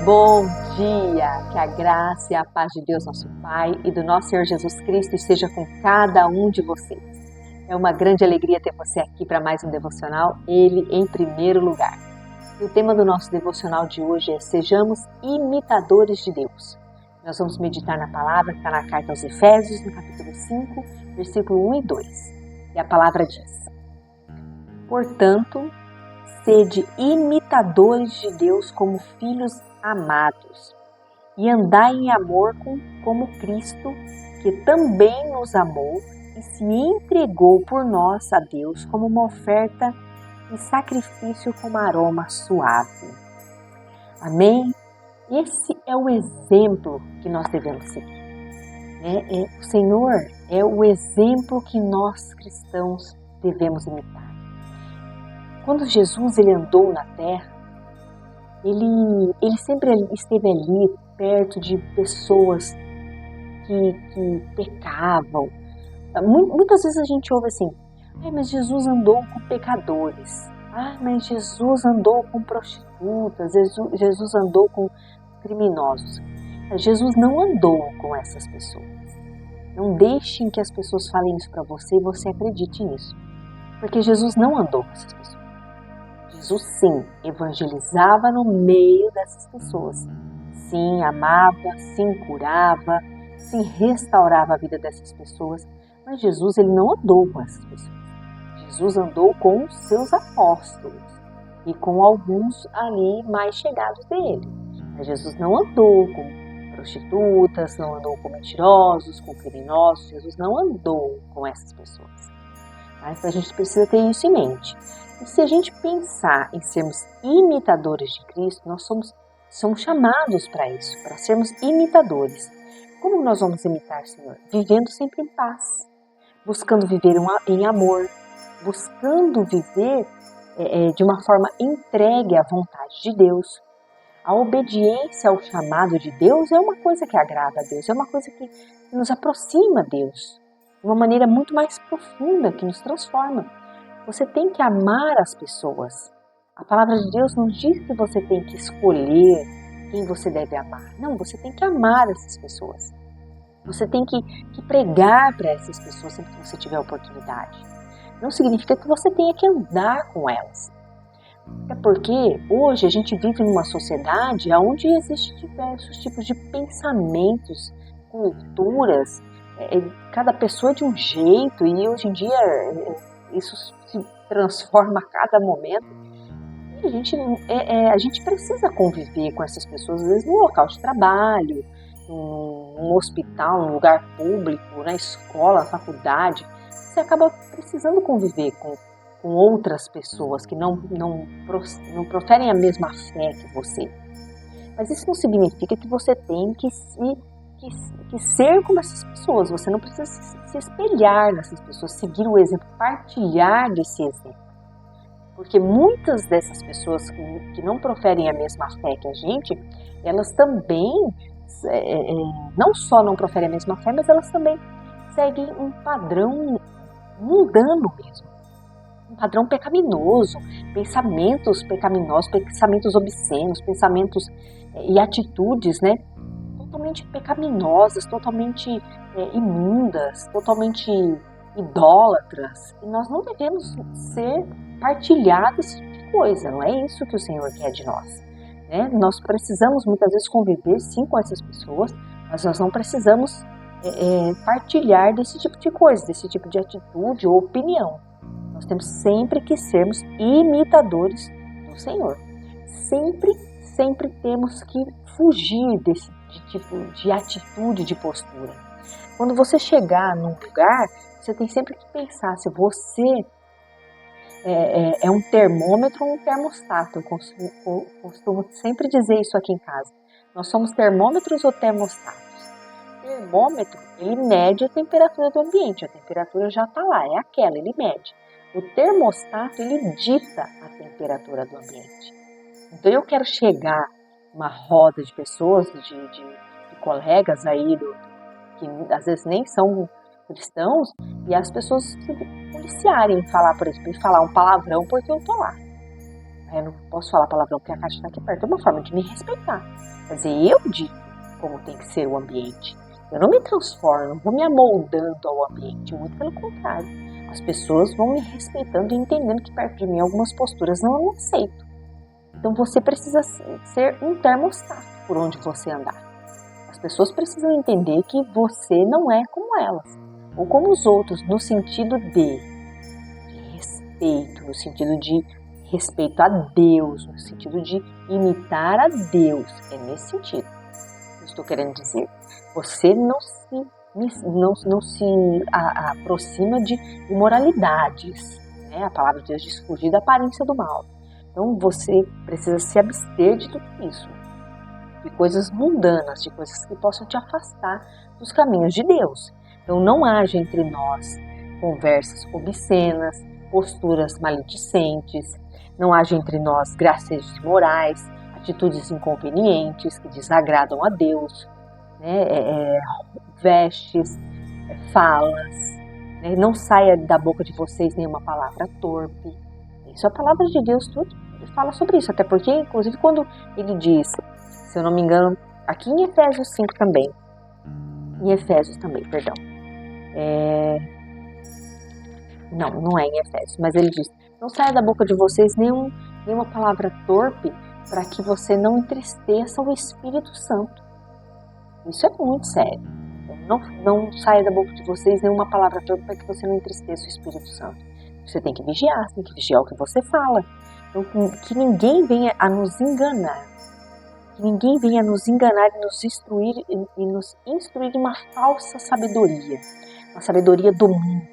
Bom dia! Que a graça e a paz de Deus, nosso Pai, e do nosso Senhor Jesus Cristo esteja com cada um de vocês. É uma grande alegria ter você aqui para mais um devocional, Ele em primeiro lugar. E o tema do nosso devocional de hoje é Sejamos imitadores de Deus. Nós vamos meditar na palavra que está na carta aos Efésios, no capítulo 5, versículo 1 e 2. E a palavra diz: Portanto, sede imitadores de Deus como filhos amados, e andai em amor como Cristo, que também nos amou e se entregou por nós a Deus como uma oferta e sacrifício com aroma suave. Amém? Esse é o exemplo que nós devemos seguir. O Senhor é o exemplo que nós cristãos devemos imitar. Quando Jesus andou na terra, ele sempre esteve ali perto de pessoas que pecavam. Muitas vezes a gente ouve assim: mas Jesus andou com pecadores. Mas Jesus andou com prostitutas. Jesus andou com criminosos. Mas Jesus não andou com essas pessoas. Não deixem que as pessoas falem isso para você e você acredite nisso. Porque Jesus não andou com essas pessoas. Jesus sim evangelizava no meio dessas pessoas. Sim, amava, sim, curava, sim, restaurava a vida dessas pessoas. Mas Jesus ele não andou com essas pessoas. Jesus andou com os seus apóstolos e com alguns ali mais chegados dele. Mas Jesus não andou com prostitutas, não andou com mentirosos, com criminosos. Jesus não andou com essas pessoas. Mas a gente precisa ter isso em mente. E se a gente pensar em sermos imitadores de Cristo, nós somos chamados para isso, para sermos imitadores. Como nós vamos imitar o Senhor? Vivendo sempre em paz, buscando viver em amor, buscando viver de uma forma entregue à vontade de Deus. A obediência ao chamado de Deus é uma coisa que agrada a Deus, é uma coisa que nos aproxima a Deus, de uma maneira muito mais profunda, que nos transforma. Você tem que amar as pessoas. A palavra de Deus não diz que você tem que escolher quem você deve amar. Não, você tem que amar essas pessoas. Você tem que pregar para essas pessoas sempre que você tiver oportunidade. Não significa que você tenha que andar com elas. É porque hoje a gente vive numa sociedade onde existem diversos tipos de pensamentos, culturas. Cada pessoa é de um jeito e hoje em dia isso se transforma a cada momento. E a gente precisa conviver com essas pessoas, às vezes no local de trabalho, num hospital, num lugar público, na escola, na faculdade. Você acaba precisando conviver com outras pessoas que não proferem a mesma fé que você. Mas isso não significa que você tem que ser como essas pessoas. Você não precisa se espelhar nessas pessoas, seguir o exemplo, partilhar desse exemplo. Porque muitas dessas pessoas que não proferem a mesma fé que a gente, elas também, não só não proferem a mesma fé, mas elas também seguem um padrão mundano mesmo. Um padrão pecaminoso, pensamentos pecaminosos, pensamentos obscenos, pensamentos e atitudes, totalmente pecaminosas, totalmente imundas, totalmente idólatras. E nós não devemos partilhar desse tipo de coisa, não é isso que o Senhor quer de nós. Nós precisamos muitas vezes conviver sim com essas pessoas, mas nós não precisamos partilhar desse tipo de coisa, desse tipo de atitude ou opinião. Nós temos sempre que sermos imitadores do Senhor. Sempre temos que fugir desse tipo de atitude, de postura. Quando você chegar num lugar, você tem sempre que pensar se você é um termômetro ou um termostato. Eu costumo sempre dizer isso aqui em casa. Nós somos termômetros ou termostatos? O termômetro, ele mede a temperatura do ambiente. A temperatura já está lá, é aquela, ele mede. O termostato, ele dita a temperatura do ambiente. Então, eu quero chegar numa roda de pessoas, de colegas aí, que às vezes nem são cristãos, e as pessoas se policiarem, falar, por exemplo, falar um palavrão porque eu tô lá. Eu não posso falar palavrão porque a caixa está aqui perto. É uma forma de me respeitar. Quer dizer, eu digo como tem que ser o ambiente. Eu não me transformo, não vou me amoldando ao ambiente. Muito pelo contrário. As pessoas vão me respeitando e entendendo que perto de mim algumas posturas não eu aceito. Então você precisa ser um termostato por onde você andar. As pessoas precisam entender que você não é como elas. Ou como os outros, no sentido de respeito, no sentido de respeito a Deus, no sentido de imitar a Deus. É nesse sentido que eu estou querendo dizer. Você não se aproxima de imoralidades. Né? A palavra de Deus diz fugir da aparência do mal. Então você precisa se abster de tudo isso. De coisas mundanas, de coisas que possam te afastar dos caminhos de Deus. Então não haja entre nós conversas obscenas, posturas maledicentes, não haja entre nós gracejos imorais, atitudes inconvenientes que desagradam a Deus, né? Vestes, falas, né? Não saia da boca de vocês nenhuma palavra torpe. Isso é a palavra de Deus, tudo fala sobre isso, até porque, inclusive, quando ele diz, se eu não me engano, aqui em Efésios 5 também, perdão, não é em Efésios, mas ele diz, não saia da boca de vocês nenhuma palavra torpe para que você não entristeça o Espírito Santo. Isso é muito sério. Não saia da boca de vocês nenhuma palavra torpe para que você não entristeça o Espírito Santo. Você tem que vigiar o que você fala. Então, que ninguém venha a nos enganar. Que ninguém venha a nos enganar e nos instruir em uma falsa sabedoria. Uma sabedoria do mundo.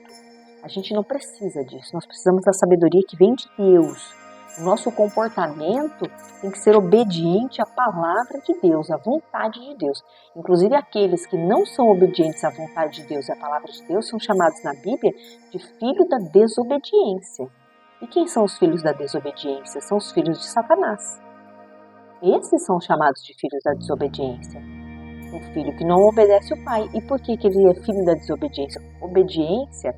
A gente não precisa disso. Nós precisamos da sabedoria que vem de Deus. O nosso comportamento tem que ser obediente à palavra de Deus, à vontade de Deus. Inclusive aqueles que não são obedientes à vontade de Deus e à palavra de Deus são chamados na Bíblia de filho da desobediência. E quem são os filhos da desobediência? São os filhos de Satanás. Esses são chamados de filhos da desobediência. O filho que não obedece o pai. E por que ele é filho da desobediência? Obediência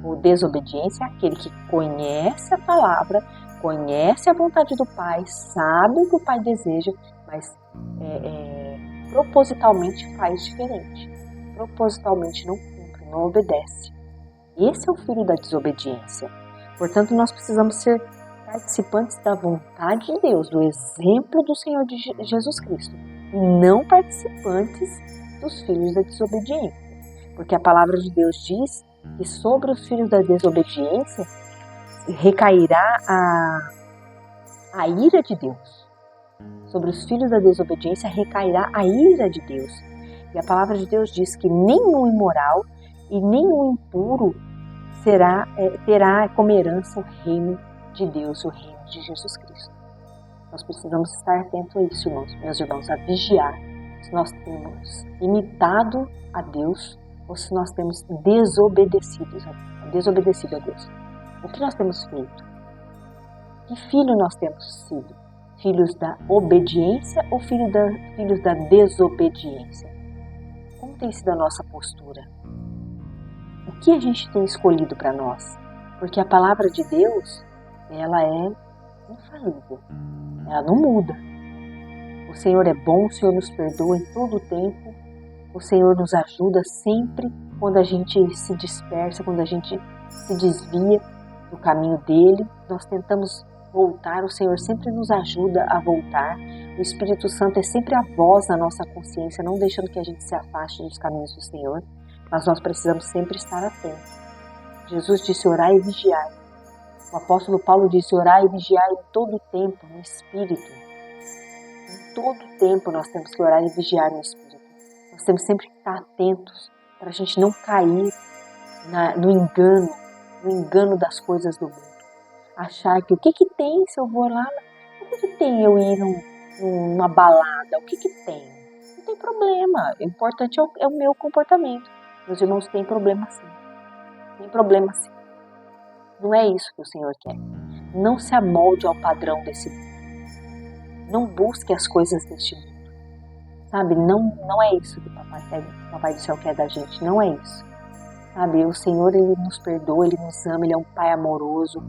ou desobediência é aquele que conhece a palavra, conhece a vontade do pai, sabe o que o pai deseja, mas propositalmente faz diferente. Propositalmente não cumpre, não obedece. Esse é o filho da desobediência. Portanto, nós precisamos ser participantes da vontade de Deus, do exemplo do Senhor de Jesus Cristo, e não participantes dos filhos da desobediência. Porque a palavra de Deus diz que sobre os filhos da desobediência recairá a ira de Deus. Sobre os filhos da desobediência recairá a ira de Deus. E a palavra de Deus diz que nenhum imoral e nenhum impuro terá como herança o reino de Deus, o reino de Jesus Cristo. Nós precisamos estar atentos a isso, meus irmãos, a vigiar se nós temos imitado a Deus ou se nós temos desobedecido a Deus. O que nós temos feito? Que filho nós temos sido? Filhos da obediência ou filhos da desobediência? Como tem sido a nossa postura? O que a gente tem escolhido para nós? Porque a palavra de Deus, ela é infalível. Ela não muda. O Senhor é bom, o Senhor nos perdoa em todo o tempo. O Senhor nos ajuda sempre quando a gente se dispersa, quando a gente se desvia do caminho dele. Nós tentamos voltar, o Senhor sempre nos ajuda a voltar. O Espírito Santo é sempre a voz na nossa consciência, não deixando que a gente se afaste dos caminhos do Senhor. Mas nós precisamos sempre estar atentos. Jesus disse orar e vigiar. O apóstolo Paulo disse orar e vigiar em todo o tempo, no Espírito. Em todo o tempo nós temos que orar e vigiar no Espírito. Nós temos sempre que estar atentos para a gente não cair no engano das coisas do mundo. Achar que o que tem se eu vou lá, o que tem eu ir numa balada, o que tem? Não tem problema, o importante é o meu comportamento. Meus irmãos, tem problema sim. Tem problema sim. Não é isso que o Senhor quer. Não se amolde ao padrão desse mundo. Não busque as coisas deste mundo. Sabe, não é isso que o Papai do Céu quer da gente. Não é isso. Sabe, o Senhor, Ele nos perdoa, Ele nos ama, Ele é um Pai amoroso.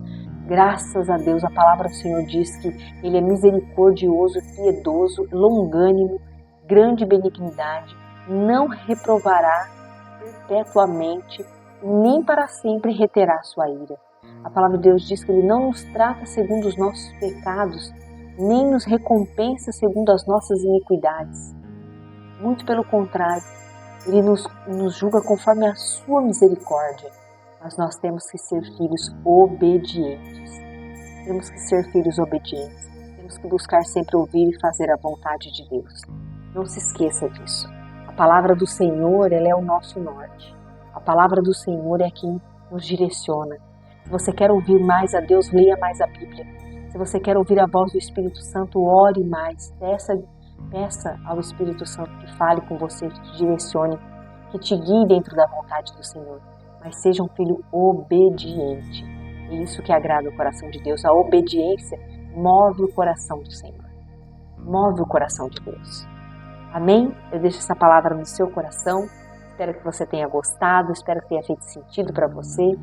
Graças a Deus, a palavra do Senhor diz que Ele é misericordioso, piedoso, longânimo, grande benignidade, não reprovará perpetuamente, nem para sempre reterá sua ira. A palavra de Deus diz que Ele não nos trata segundo os nossos pecados, nem nos recompensa segundo as nossas iniquidades. Muito pelo contrário, Ele nos julga conforme a sua misericórdia. Mas nós temos que ser filhos obedientes. Temos que ser filhos obedientes. Temos que buscar sempre ouvir e fazer a vontade de Deus. Não se esqueça disso. A palavra do Senhor, ela é o nosso norte. A palavra do Senhor é quem nos direciona. Se você quer ouvir mais a Deus, leia mais a Bíblia. Se você quer ouvir a voz do Espírito Santo, ore mais. Peça ao Espírito Santo que fale com você, que te direcione, que te guie dentro da vontade do Senhor. Mas seja um filho obediente. É isso que agrada o coração de Deus. A obediência move o coração do Senhor. Move o coração de Deus. Amém? Eu deixo essa palavra no seu coração. Espero que você tenha gostado. Espero que tenha feito sentido para você.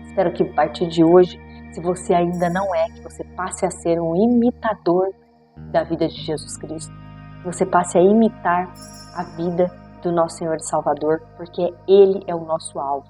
Espero que a partir de hoje, se você ainda não é, que você passe a ser um imitador da vida de Jesus Cristo. Que você passe a imitar a vida do nosso Senhor e Salvador, porque Ele é o nosso alvo.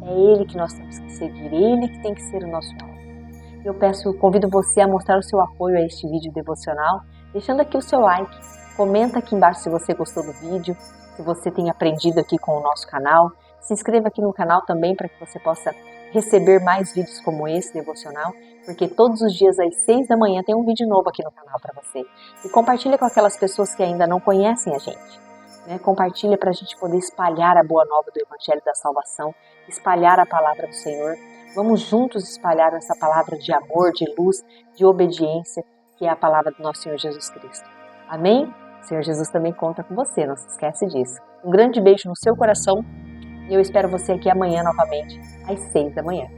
É Ele que nós temos que seguir, Ele que tem que ser o nosso alvo. Convido você a mostrar o seu apoio a este vídeo devocional, deixando aqui o seu like, comenta aqui embaixo se você gostou do vídeo, se você tem aprendido aqui com o nosso canal, se inscreva aqui no canal também para que você possa receber mais vídeos como esse devocional, porque todos os dias às 6 da manhã tem um vídeo novo aqui no canal para você. E compartilha com aquelas pessoas que ainda não conhecem a gente. Compartilha para a gente poder espalhar a boa nova do Evangelho da Salvação, espalhar a palavra do Senhor. Vamos juntos espalhar essa palavra de amor, de luz, de obediência, que é a palavra do nosso Senhor Jesus Cristo. Amém? O Senhor Jesus também conta com você, não se esquece disso. Um grande beijo no seu coração e eu espero você aqui amanhã novamente, às 6 da manhã.